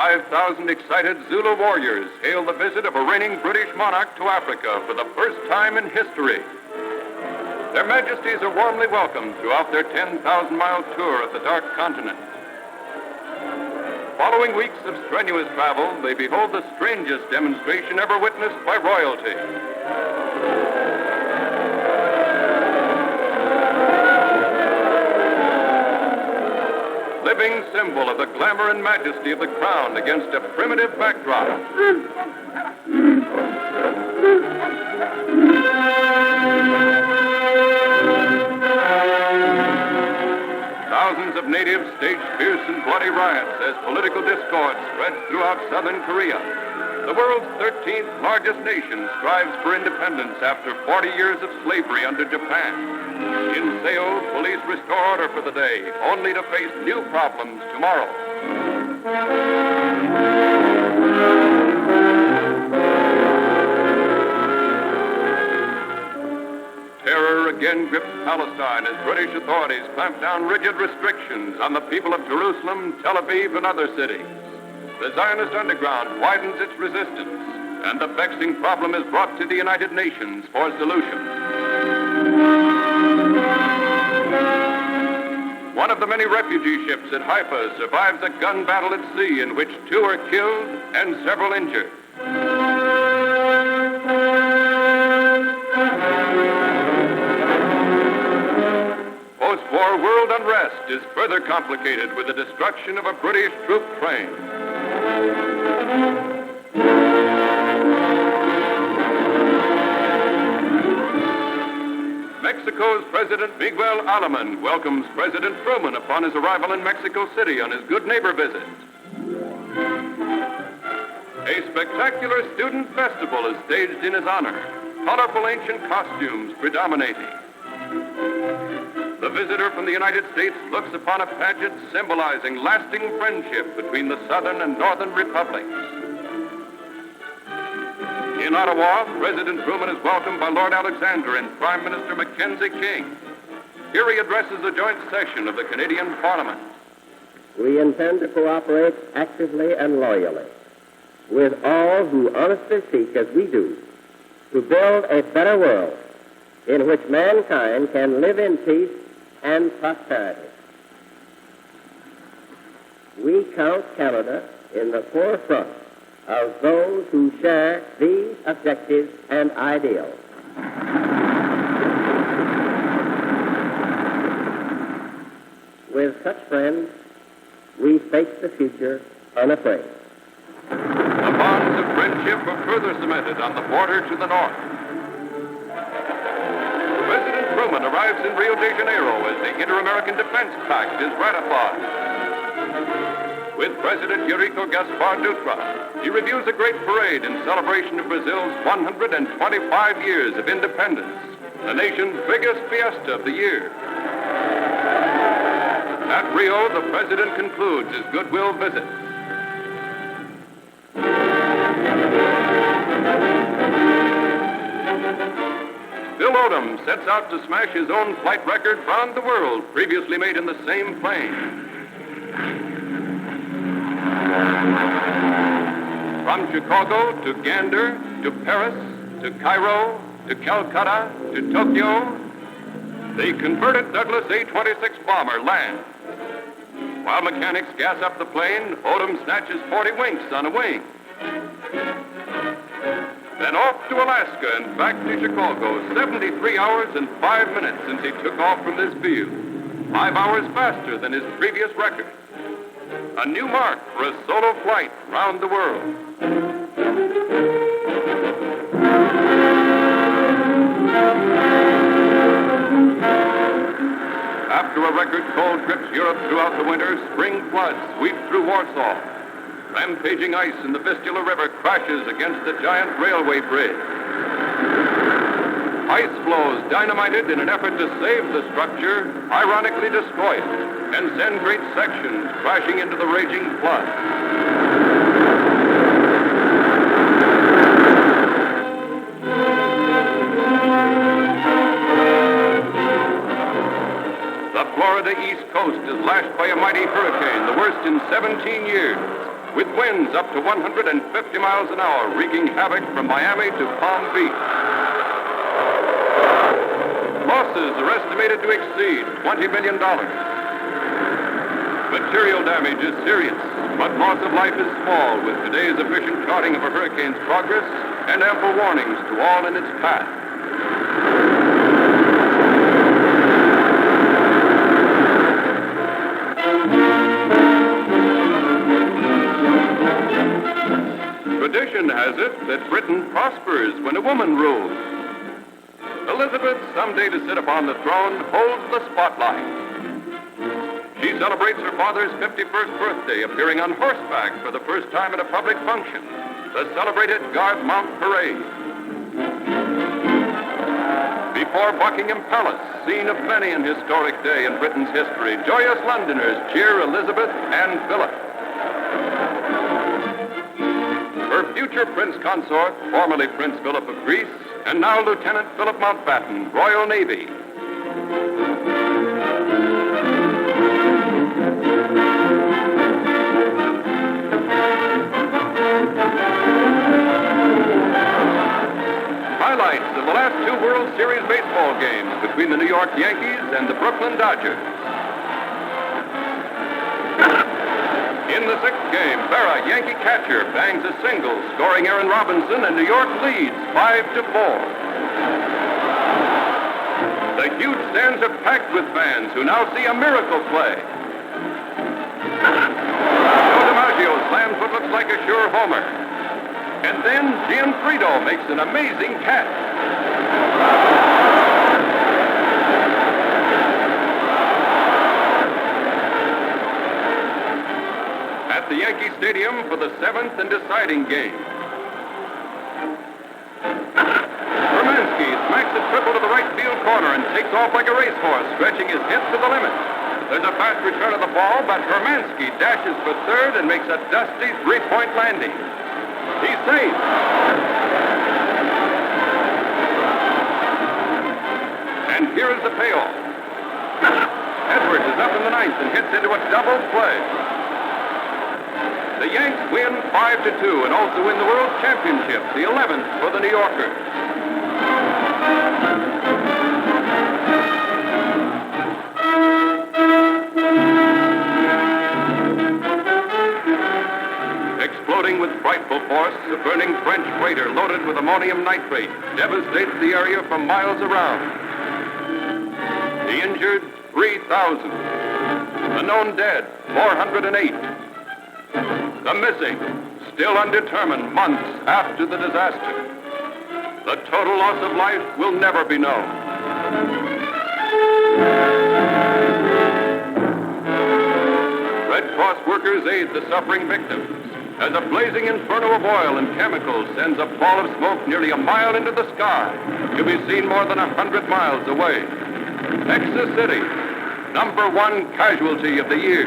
5,000 excited Zulu warriors hail the visit of a reigning British monarch to Africa for the first time in history. Their Majesties are warmly welcomed throughout their 10,000-mile tour of the Dark Continent. Following weeks of strenuous travel, they behold the strangest demonstration ever witnessed by royalty. Living symbol of the glamour and majesty of the crown against a primitive backdrop. Thousands of natives staged fierce and bloody riots as political discord spreads throughout southern Korea. The world's 13th largest nation strives for independence after 40 years of slavery under Japan. In Seoul, police restore order for the day, only to face new problems tomorrow. Terror again grips Palestine as British authorities clamp down rigid restrictions on the people of Jerusalem, Tel Aviv, and other cities. The Zionist underground widens its resistance, and the vexing problem is brought to the United Nations for solution. One of the many refugee ships at Haifa survives a gun battle at sea in which 2 are killed and several injured. Post-war world unrest is further complicated with the destruction of a British troop train. Mexico's President Miguel Alemán welcomes President Truman upon his arrival in Mexico City on his good neighbor visit. A spectacular student festival is staged in his honor, colorful ancient costumes predominating. The visitor from the United States looks upon a pageant symbolizing lasting friendship between the Southern and Northern republics. In Ottawa, President Truman is welcomed by Lord Alexander and Prime Minister Mackenzie King. Here he addresses a joint session of the Canadian Parliament. We intend to cooperate actively and loyally with all who honestly seek, as we do, to build a better world in which mankind can live in peace and prosperity. We count Canada in the forefront of those who share these objectives and ideals. With such friends, we face the future unafraid. The bonds of friendship are further cemented on the border to the north. President Truman arrives in Rio de Janeiro as the Inter-American Defense Pact is ratified. With President Eurico Gaspar Dutra, he reviews a great parade in celebration of Brazil's 125 years of independence, the nation's biggest fiesta of the year. At Rio, the president concludes his goodwill visit. Bill Odom sets out to smash his own flight record round the world, previously made in the same plane. From Chicago to Gander, to Paris, to Cairo, to Calcutta, to Tokyo, the converted Douglas A-26 bomber lands. While mechanics gas up the plane, Odom snatches 40 winks on a wing. Then off to Alaska and back to Chicago, 73 hours and 5 minutes since he took off from this field. 5 hours faster than his previous record. A new mark for a solo flight round the world. After a record cold grips Europe throughout the winter, spring floods sweep through Warsaw. Rampaging ice in the Vistula River crashes against the giant railway bridge. Ice floes dynamited in an effort to save the structure, ironically destroy it, and send great sections crashing into the raging flood. The Florida East Coast is lashed by a mighty hurricane, the worst in 17 years. with winds up to 150 miles an hour, wreaking havoc from Miami to Palm Beach. Losses are estimated to exceed $20 million. Material damage is serious, but loss of life is small with today's efficient charting of a hurricane's progress and ample warnings to all in its path. Tradition has it that Britain prospers when a woman rules. Elizabeth, someday to sit upon the throne, holds the spotlight. She celebrates her father's 51st birthday, appearing on horseback for the first time at a public function, the celebrated Guard Mount Parade. Before Buckingham Palace, scene of many an historic day in Britain's history, joyous Londoners cheer Elizabeth and Philip. Her future Prince Consort, formerly Prince Philip of Greece, and now Lieutenant Philip Mountbatten, Royal Navy. Highlights of the last two World Series baseball games between the New York Yankees and the Brooklyn Dodgers. In the sixth game, Berra, Yankee catcher, bangs a single, scoring Aaron Robinson, and New York leads 5-4. The huge stands are packed with fans who now see a miracle play. Odom slams what looks like a sure homer. And then Gianfrido makes an amazing catch. At the Yankee Stadium for the seventh and deciding game. Hermansky smacks a triple to the right field corner and takes off like a racehorse, stretching his hit to the limit. There's a fast return of the ball, but Hermansky dashes for third and makes a dusty three-point landing. He's safe. And here is the payoff. Edwards is up in the ninth and hits into a double play. The Yanks win 5-2 and also win the World Championship, the 11th for the New Yorkers. Exploding with frightful force, a burning French freighter loaded with ammonium nitrate devastates the area for miles around. The injured, 3,000. The known dead, 408. The missing, still undetermined months after the disaster. The total loss of life will never be known. Red Cross workers aid the suffering victims as a blazing inferno of oil and chemicals sends a ball of smoke nearly a mile into the sky, to be seen more than 100 miles away. Texas City, #1 casualty of the year.